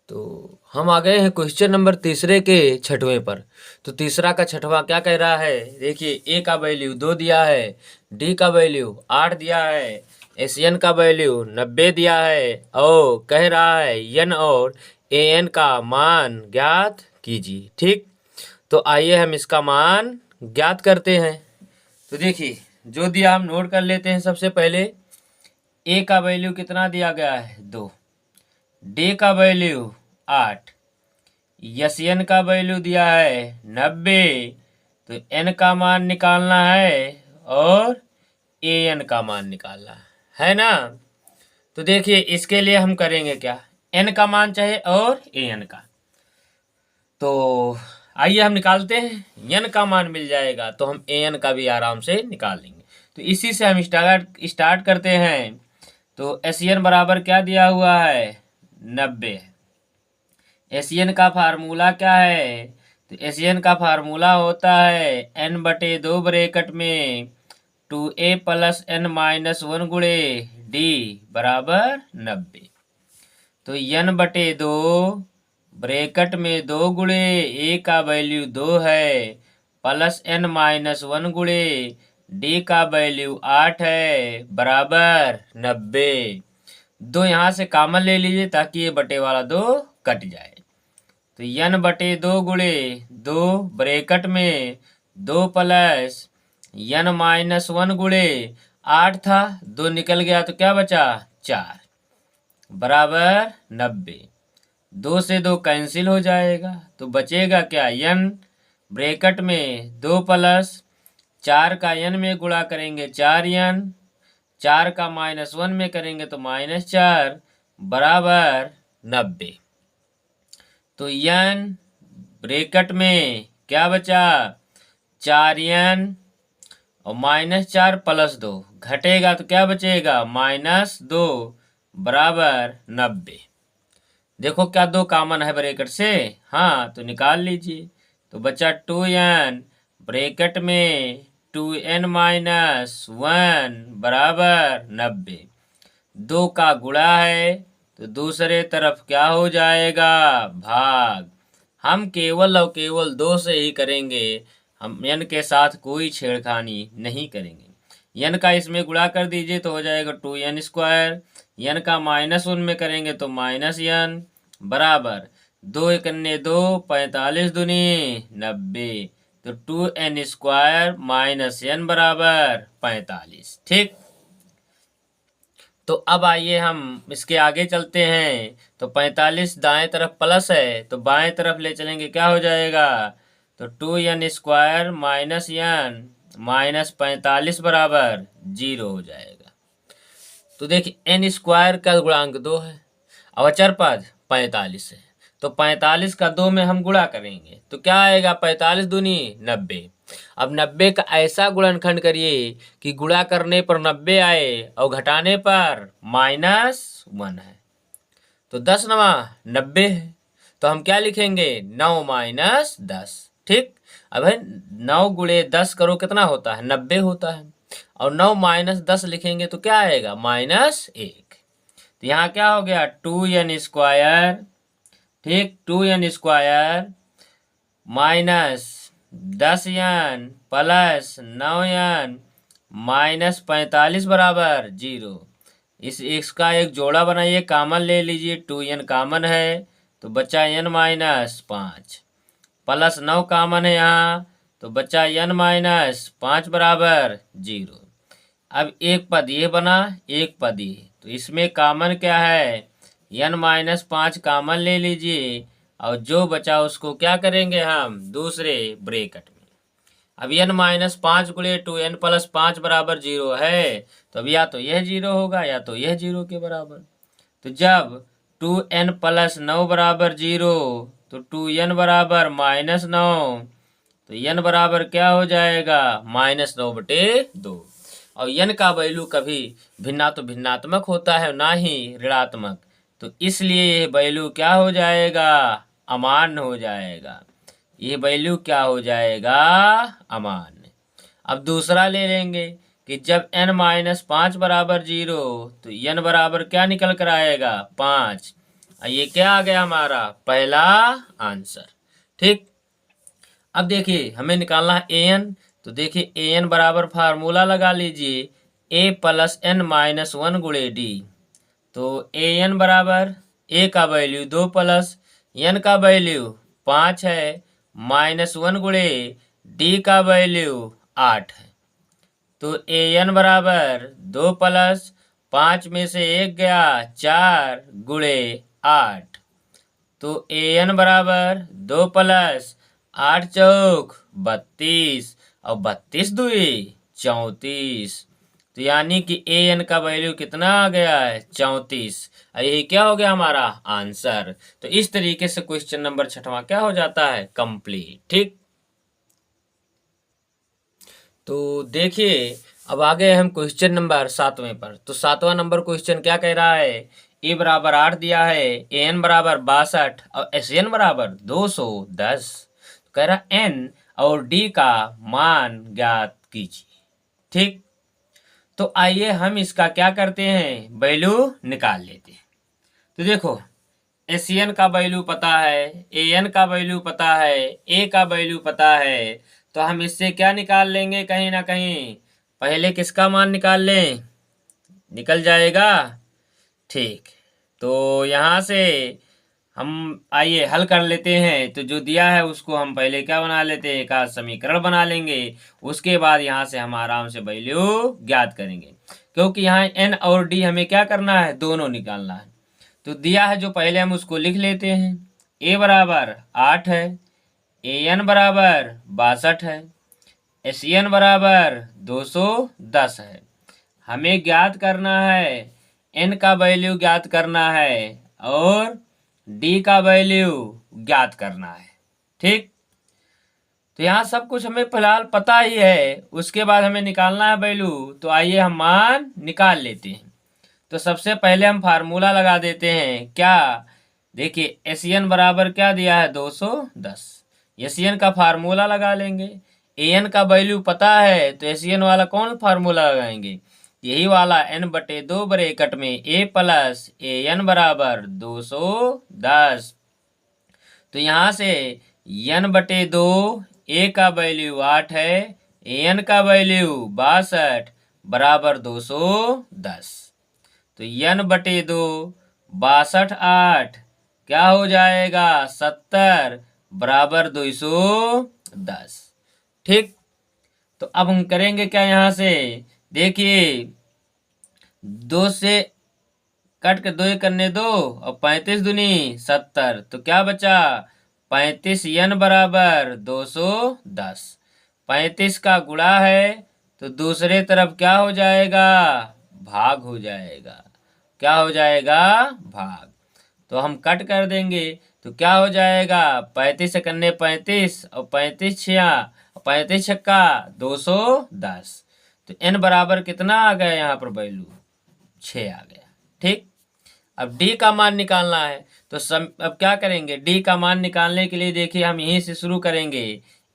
तो हम आ गए हैं क्वेश्चन नंबर तीसरे के छठवें पर। तो तीसरा का छठवां क्या कह रहा है, देखिए ए का वैल्यू 2 दिया है, डी का वैल्यू 8 दिया है, एसएन का वैल्यू 90 दिया है और कह रहा है एन और एन का मान ज्ञात कीजिए। ठीक, तो आइए हम इसका मान ज्ञात करते हैं। तो देखिए जो दिया हम नोट कर लेते हैं। सबसे पहले ए का वैल्यू कितना दिया गया है 2, डी का वैल्यू 8, एन का वैल्यू दिया है 90, तो एन का मान निकालना है और एन का मान निकालना है ना। तो देखिए इसके लिए हम करेंगे क्या, एन का मान चाहिए और एन का। तो आइए हम निकालते हैं। एन का मान मिल जाएगा तो हम एन का भी आराम से निकाल लेंगे। तो इसी से हम स्टार्ट करते हैं। तो एस एन बराबर क्या दिया हुआ है 90 है। एस एन का फार्मूला क्या है, तो एस एन का फार्मूला होता है n/2 ब्रैकेट में 2a + n-1 गुणे डी बराबर 90। तो n/2 ब्रैकेट में 2 गुणे ए का वैल्यू 2 है प्लस n-1 गुणे डी का वैल्यू 8 है बराबर 90। 2 यहाँ से कॉमन ले लीजिए ताकि ये बटे वाला 2 कट जाए। तो n/2 गुणे 2 ब्रैकेट में 2 प्लस n-1 गुणे 8 था, 2 निकल गया तो क्या बचा 4 बराबर 90। 2 से 2 कैंसिल हो जाएगा तो बचेगा क्या n ब्रैकेट में 2 प्लस 4 का n में गुणा करेंगे 4n, 4 का -1 में करेंगे तो -4 बराबर 90। तो n ब्रैकेट में क्या बचा 4n और -4 + 2 घटेगा तो क्या बचेगा -2 बराबर 90। देखो क्या 2 कॉमन है ब्रैकेट से, हाँ तो निकाल लीजिए। तो बचा 2n ब्रैकेट में 2n-1 बराबर 90। 2 का गुणा है तो दूसरे तरफ क्या हो जाएगा भाग। हम केवल और केवल 2 से ही करेंगे, हम n के साथ कोई छेड़खानी नहीं करेंगे। n का इसमें गुणा कर दीजिए तो हो जाएगा 2n², n का -1 में करेंगे तो -n बराबर 2 × 2 45 दूनी 90। तो 2n² - n बराबर 45। ठीक, तो अब आइए हम इसके आगे चलते हैं। तो 45 दाएं तरफ प्लस है तो बाएं तरफ ले चलेंगे क्या हो जाएगा, तो 2n² - n -45 बराबर 0 हो जाएगा। तो देखिए n² का गुणांक 2 है और अचर पद 45 है, तो 45 का 2 में हम गुणा करेंगे तो क्या आएगा 45 दूनी 90। अब 90 का ऐसा गुणनखंड करिए कि गुणा करने पर 90 आए और घटाने पर -1 है। तो 10 नवा 90 है, तो हम क्या लिखेंगे 9 - 10। ठीक, अब है 9 गुणे 10 करो कितना होता है 90 होता है, और 9 - 10 लिखेंगे तो क्या आएगा -1। तो यहाँ क्या हो गया 2n², ठीक 2n² -10n प्लस 9n -45 बराबर 0। इसका एक जोड़ा बनाइए, कॉमन ले लीजिए, 2n कॉमन है तो बचा n-5 प्लस 9 कॉमन है यहाँ तो बचा n-5 बराबर 0। अब एक पद ये बना, एक पद ये, तो इसमें कॉमन क्या है n-5 कॉमन ले लीजिए और जो बचा उसको क्या करेंगे हम दूसरे ब्रैकेट में। अब n-5 गुणे 2n + 5 बराबर 0 है, तो अब या तो यह 0 होगा या तो यह 0 के बराबर। तो जब 2n + 9 बराबर 0 तो 2n बराबर -9, तो n बराबर क्या हो जाएगा -9/2। और n का वैल्यू कभी भिन्नात्मक होता है ना ही ऋणात्मक, तो इसलिए ये वैल्यू क्या हो जाएगा अमान्य हो जाएगा। ये वैल्यू क्या हो जाएगा अमान्य। अब दूसरा ले लेंगे कि जब n - 5 बराबर 0 तो n बराबर क्या निकल कर आएगा 5 ये क्या आ गया हमारा पहला आंसर। ठीक, अब देखिए हमें निकालना है ए एन। तो देखिए ए एन बराबर फार्मूला लगा लीजिए ए प्लस एन माइनस वन गुणे डी। तो ए एन बराबर ए का वैल्यू 2 प्लस एन का वैल्यू 5 है माइनस वन गुणे डी का वैल्यू 8 है। तो ए एन बराबर 2 प्लस 5 में से 1 गया 4 गुणे 8। तो ए एन बराबर 2 प्लस 8 चौक 32 और 32 दुई 34। तो यानी कि ए एन का वैल्यू कितना आ गया है 34। यही क्या हो गया हमारा आंसर। तो इस तरीके से क्वेश्चन नंबर 6वां क्या हो जाता है कंप्लीट। ठीक, तो देखिए अब आ गए हम क्वेश्चन नंबर 7वें पर। तो 7वां नंबर क्वेश्चन क्या कह रहा है, ए बराबर 8 दिया है, ए एन बराबर 62 और एस एन बराबर 210। तो कह रहा एन और डी का मान ज्ञात कीजिए। ठीक, तो आइए हम इसका क्या करते हैं वैल्यू निकाल लेते हैं। तो देखो एस एन का वैल्यू पता है, ए एन का वैल्यू पता है, ए का वैल्यू पता है। तो हम इससे क्या निकाल लेंगे, कहीं ना कहीं पहले किसका मान निकाल लें, निकल जाएगा। ठीक, तो यहाँ से हम आइए हल कर लेते हैं। तो जो दिया है उसको हम पहले क्या बना लेते हैं, एक आध समीकरण बना लेंगे। उसके बाद यहाँ से हम आराम से वैल्यू ज्ञात करेंगे, क्योंकि यहाँ एन और डी हमें क्या करना है, दोनों निकालना है। तो दिया है जो पहले हम उसको लिख लेते हैं। ए बराबर 8 है, ए एन बराबर 62 है, एस एन बराबर 210 है। हमें ज्ञात करना है एन का वैल्यू ज्ञात करना है और डी का वैल्यू ज्ञात करना है। ठीक, तो यहाँ सब कुछ हमें फिलहाल पता ही है, उसके बाद हमें निकालना है वैल्यू। तो आइए हम मान निकाल लेते हैं। तो सबसे पहले हम फार्मूला लगा देते हैं। क्या, देखिए एस एन बराबर क्या दिया है 210। एस एन का फार्मूला लगा लेंगे। ए एन का वैल्यू पता है तो एस एन वाला कौन फार्मूला लगाएंगे, यही वाला n बटे 2 ब्रैकेट में ए प्लस ए एन बराबर 210। तो यहाँ से n बटे 2 ए का वैल्यू 8 है, ए एन का वैल्यू 62 बराबर 210। तो n बटे 2 62 8 क्या हो जाएगा 70 बराबर 210। ठीक, तो अब हम करेंगे क्या, यहाँ से देखिए 2 से कट के 2 करने दो और 35 दूनी 70। तो क्या बचा 35 n बराबर 210। 35 का गुणा है तो दूसरे तरफ क्या हो जाएगा, भाग हो जाएगा। क्या हो जाएगा, भाग। तो हम कट कर देंगे तो क्या हो जाएगा 35 से करने 35 और 35 छिया 35 छक्का 210। तो n बराबर कितना आ गया, यहाँ पर वैल्यू 6 आ गया। ठीक, अब d का मान निकालना है। तो अब क्या करेंगे, d का मान निकालने के लिए देखिए हम यहीं से शुरू करेंगे।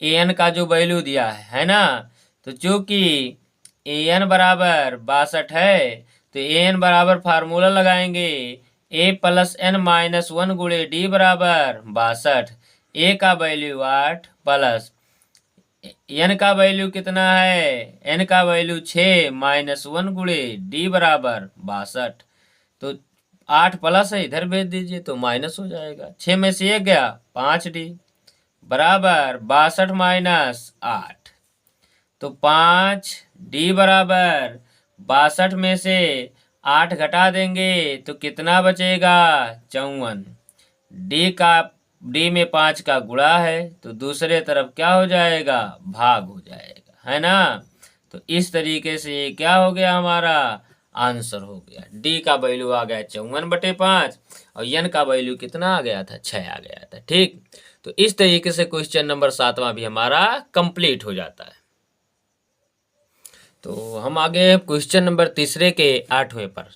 ए एन का जो वैल्यू दिया है ना, तो चूंकि ए एन बराबर 62 है तो ए एन बराबर फार्मूला लगाएंगे ए प्लस एन माइनस वन गुणे डी बराबर 62। ए का वैल्यू 8 प्लस एन का वैल्यू कितना है, एन का वैल्यू 6 माइनस वन गुणे डी बराबर 62। तो 8 प्लस है इधर भेज दीजिए तो माइनस हो जाएगा। 6 में से 1 गया 5 डी बराबर 62 माइनस 8। तो 5 डी बराबर 62 में से 8 घटा देंगे तो कितना बचेगा 54। डी में 5 का गुणा है तो दूसरे तरफ क्या हो जाएगा, भाग हो जाएगा, है ना। तो इस तरीके से ये क्या हो गया, हमारा आंसर हो गया। डी का वैल्यू आ गया 54/5 और एन का वैल्यू कितना आ गया था, 6 आ गया था। ठीक, तो इस तरीके से क्वेश्चन नंबर 7वां भी हमारा कंप्लीट हो जाता है। तो हम आगे क्वेश्चन नंबर तीसरे के 8वें पर।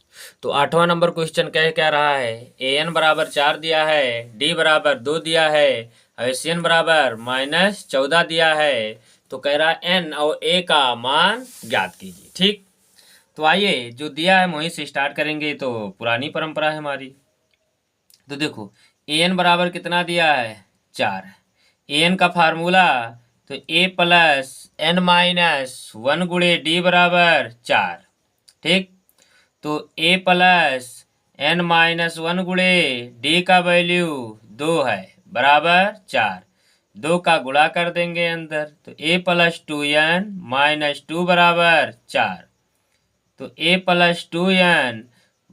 तो 8वां नंबर क्वेश्चन क्या रहा है, ए एन बराबर 4 दिया है, डी बराबर 2 दिया है, एस एन बराबर -14 दिया है। तो कह रहा है एन और ए का मान ज्ञात कीजिए। ठीक, तो आइए जो दिया है वहीं से स्टार्ट करेंगे। तो पुरानी परंपरा है हमारी, तो देखो ए एन बराबर कितना दिया है 4। ए एन का फार्मूला तो ए प्लस एन माइनस 1 गुणे डी बराबर 4। ठीक, तो ए प्लस एन माइनस 1 गुणे डी का वैल्यू 2 है बराबर 4। 2 का गुणा कर देंगे अंदर, तो ए प्लस 2n माइनस 2 बराबर 4। तो ए प्लस 2n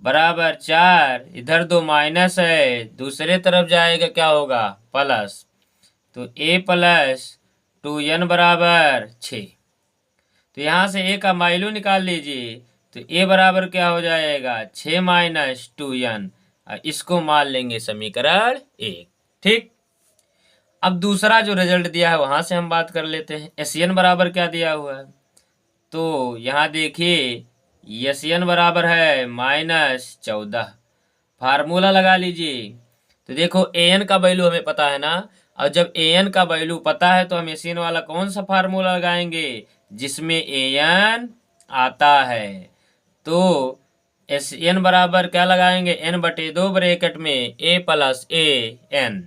बराबर 4, इधर 2 माइनस है, दूसरे तरफ जाएगा क्या होगा प्लस। तो ए प्लस 2n बराबर 6। तो यहाँ से ए का माइलू निकाल लीजिए, तो ए बराबर क्या हो जाएगा 6 माइनस 2n। इसको मान लेंगे समीकरण 1। ठीक, अब दूसरा जो रिजल्ट दिया है वहां से हम बात कर लेते हैं। एस एन बराबर क्या दिया हुआ है, तो यहाँ देखिए एस एन बराबर है -14। फार्मूला लगा लीजिए। तो देखो ए एन का वैल्यू हमें पता है ना, और जब ए एन का वैल्यू पता है तो हम एस एन वाला कौन सा फार्मूला लगाएंगे जिसमें ए एन आता है। तो एस एन बराबर क्या लगाएंगे n/2 ब्रैकेट में ए प्लस ए एन।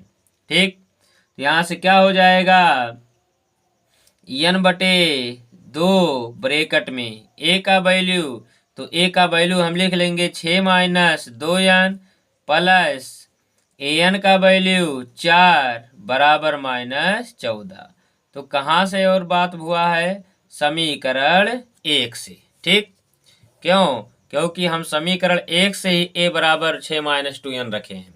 ठीक, यहाँ से क्या हो जाएगा n/2 ब्रैकेट में ए का वैल्यू, तो ए का वैल्यू हम लिख लेंगे 6 minus 2n plus A N का वैल्यू 4 बराबर -14। तो कहाँ से और बात हुआ है समीकरण 1 से। ठीक, क्यों, क्योंकि हम समीकरण 1 से ही ए बराबर 6 माइनस 2n रखे हैं।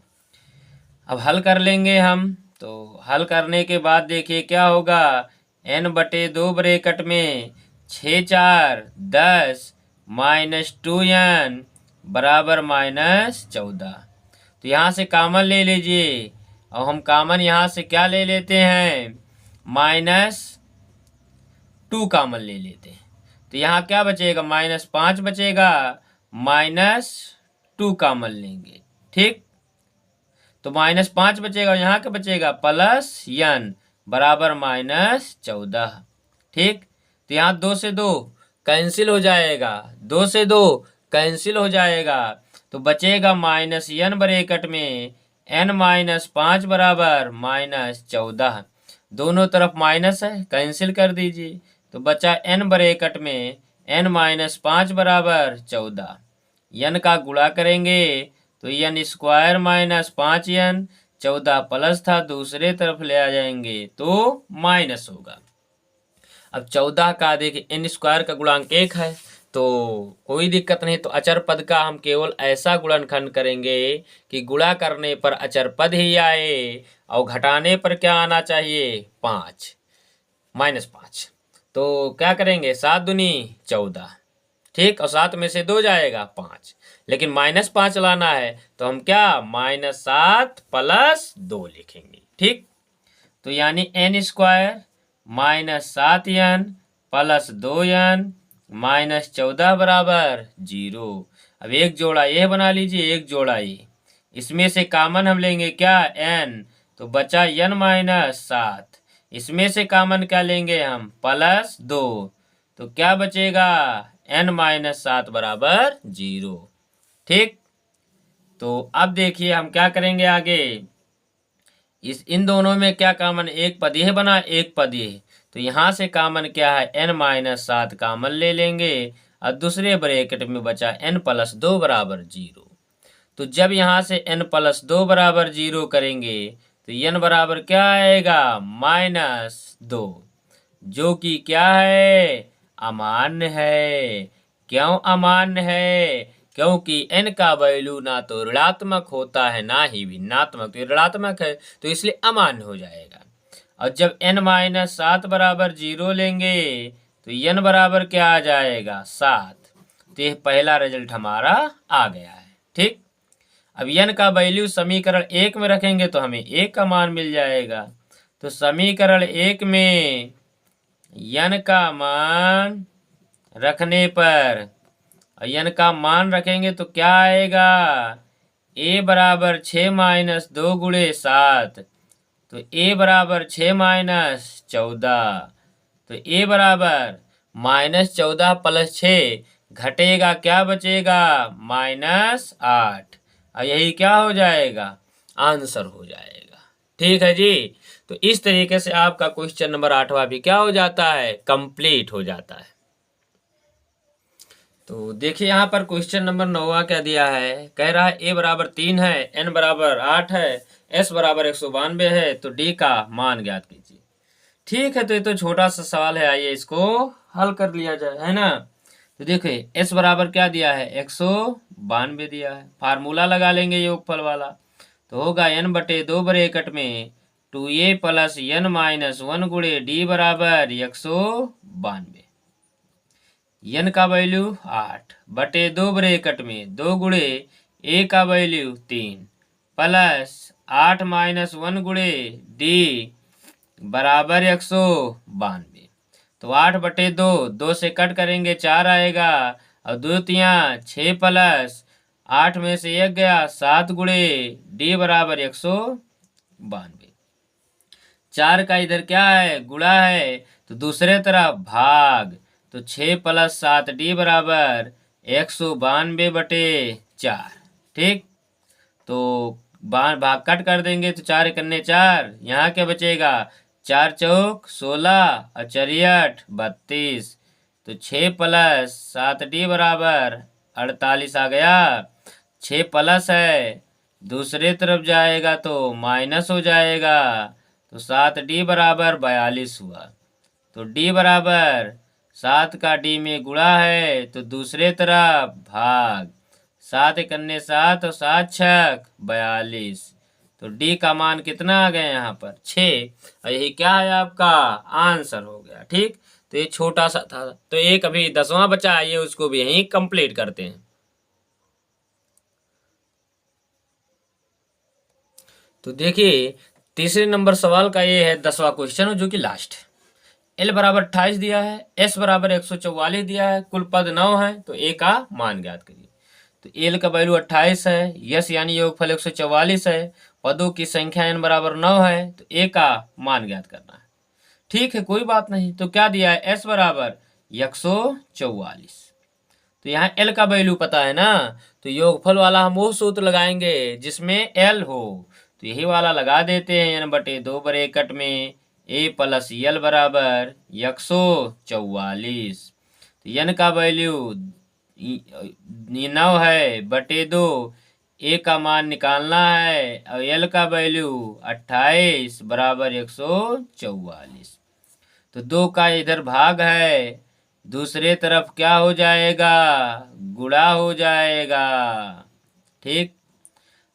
अब हल कर लेंगे हम, तो हल करने के बाद देखिए क्या होगा n/2 ब्रैकेट में 6 4 10 माइनस 2n बराबर -14। तो यहाँ से कामन ले लीजिए, और हम कामन यहाँ से क्या ले लेते हैं -2 कामन ले लेते हैं। तो यहाँ क्या बचेगा -5 बचेगा, -2 कामन लेंगे। ठीक, तो -5 बचेगा, यहाँ क्या बचेगा +n बराबर -14। ठीक, तो यहाँ 2 से 2 कैंसिल हो जाएगा, 2 से 2 कैंसिल हो जाएगा, तो बचेगा -n ब्रैकेट में n-5 बराबर -14। दोनों तरफ माइनस है, कैंसिल कर दीजिए, तो बचा n ब्रैकेट में n-5 बराबर 14। n का गुणा करेंगे तो n स्क्वायर -5n, 14 प्लस था दूसरे तरफ ले आ जाएंगे तो माइनस होगा। अब 14 का देखिए n स्क्वायर का गुणांक 1 है, तो कोई दिक्कत नहीं। तो अचर पद का हम केवल ऐसा गुणनखंड करेंगे कि गुणा करने पर अचर पद ही आए और घटाने पर क्या आना चाहिए 5 -5। तो क्या करेंगे 7 दूनी 14। ठीक, और 7 में से 2 जाएगा 5, लेकिन -5 लाना है तो हम क्या -7 + 2 लिखेंगे। ठीक, तो यानी n स्क्वायर -7n + 2n -14 बराबर 0। अब एक जोड़ा ये बना लीजिए, एक जोड़ा ये, इसमें से कामन हम लेंगे क्या n, तो बचा n-7। इसमें से कामन क्या लेंगे हम +2, तो क्या बचेगा n-7 बराबर 0। ठीक, तो अब देखिए हम क्या करेंगे आगे, इन दोनों में क्या कामन, एक पद यह बना एक पद ये, तो यहाँ से कामन क्या है n-7 कामन ले लेंगे, और दूसरे ब्रैकेट में बचा n+2 बराबर 0। तो जब यहाँ से n+2 बराबर 0 करेंगे तो n बराबर क्या आएगा -2, जो कि क्या है अमान्य है। क्यों अमान्य है, क्योंकि n का वैल्यू ना तो ऋणात्मक होता है ना ही भिन्नात्मक, तो ऋणात्मक है तो इसलिए अमान्य हो जाएगा। और जब n-7 बराबर 0 लेंगे तो n बराबर क्या आ जाएगा 7। तो यह पहला रिजल्ट हमारा आ गया है। ठीक, अब n का वैल्यू समीकरण 1 में रखेंगे तो हमें 1 का मान मिल जाएगा। तो समीकरण 1 में n का मान रखने पर, n का मान रखेंगे तो क्या आएगा a बराबर 6 - 2 गुणे 7, तो a बराबर 6 - 14। तो a बराबर -14 + 6 घटेगा क्या बचेगा -8, और यही क्या हो जाएगा आंसर हो जाएगा। ठीक है जी। तो इस तरीके से आपका क्वेश्चन नंबर 8वां भी क्या हो जाता है, कंप्लीट हो जाता है। तो देखिए यहाँ पर क्वेश्चन नंबर 9वां क्या दिया है, कह रहा है ए बराबर 3 है, एन बराबर 8 है, एस बराबर 192 है, तो डी का मान ज्ञात कीजिए। ठीक है, तो ये तो छोटा सा सवाल है, आइए इसको हल कर लिया जाए, है ना। तो देखिए एस बराबर क्या दिया है, 192 दिया है। फार्मूला लगा लेंगे योगफल वाला, तो होगा एन बटे 2 ब्रैकेट में 2a प्लस एन माइनस 1 गुणे डी बराबर 192। एन का वैल्यू 8 बटे 2 ब्रैकेट में 2 गुणे ए का वैल्यू 3 प्लस 8 माइनस 1 गुणे डी बराबर 192। तो 8 बटे 2, 2 से कट करेंगे 4 आएगा, और 2 तियाँ 6 प्लस 8 में से 1 गया 7 गुणे डी बराबर 192। 4 का इधर क्या है, गुणा है, तो दूसरे तरफ भाग, तो 6 प्लस 7 डी बराबर 192 बटे 4। ठीक, तो भाग कट कर देंगे, तो 4 कन्ने 4, यहाँ क्या बचेगा, 4 चौक 16 और 4 32, तो 6 प्लस 7 डी बराबर 48 आ गया। 6 प्लस है, दूसरे तरफ जाएगा तो माइनस हो जाएगा, तो 7 डी बराबर 42 हुआ। तो डी बराबर 7 का डी में गुणा है, तो दूसरे तरफ भाग, 7 कन्ने 7 और 7 छक 42, तो डी का मान कितना आ गया यहाँ पर 6, और यही क्या है आपका आंसर हो गया। ठीक, तो ये छोटा सा था, तो एक अभी 10वां बचा है, ये उसको भी यहीं कंप्लीट करते हैं। तो देखिए तीसरे नंबर सवाल का ये है 10वां क्वेश्चन, जो कि लास्ट है। एल बराबर 28 दिया है, एस बराबर 144 दिया है, कुल पद 9 है, तो ए का मान ज्ञात करिए। तो एल का वैल्यू 28 है, यस यानी योगफल 144 है, पदों की संख्या एन बराबर 9 है, तो ए का मान ज्ञात करना है। ठीक है, कोई बात नहीं। तो क्या दिया है, एस बराबर 144, तो यहाँ एल का वैल्यू पता है ना, तो योगफल वाला हम वो सूत्र लगाएंगे जिसमें एल हो, तो यही वाला लगा देते हैं, एन बटे 2 ब्रैकेट में ए प्लस एल बराबर 144। तो एन का वैल्यू 9 है बटे 2, ए का मान निकालना है, और एल का वैल्यू 28 बराबर 144। तो 2 का इधर भाग है, दूसरे तरफ क्या हो जाएगा, गुणा हो जाएगा। ठीक,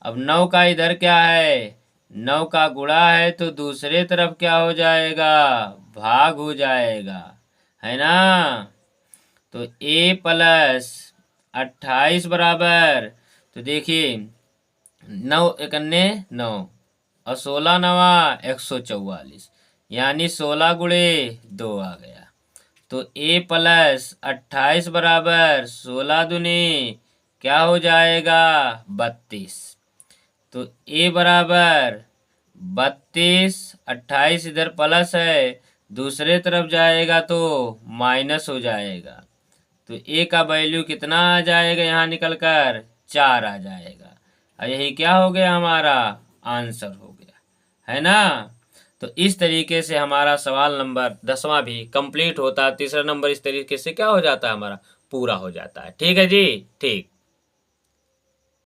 अब 9 का इधर क्या है, 9 का गुणा है, तो दूसरे तरफ क्या हो जाएगा, भाग हो जाएगा, है ना। तो ए प्लस 28 बराबर, तो देखिए 9 एकन्ने 9 और 16 नवा 144, यानी 16 गुणे 2 आ गया। तो ए प्लस 28 बराबर 16 दूनी क्या हो जाएगा, 32। तो ए बराबर 32, 28 इधर प्लस है, दूसरे तरफ जाएगा तो माइनस हो जाएगा, तो ए का वैल्यू कितना आ जाएगा, यहाँ निकल कर 4 आ जाएगा, और यही क्या हो गया, हमारा आंसर हो गया, है ना। तो इस तरीके से हमारा सवाल नंबर 10वां भी कंप्लीट होता है। तीसरा नंबर इस तरीके से क्या हो जाता है, हमारा पूरा हो जाता है। ठीक है जी, ठीक।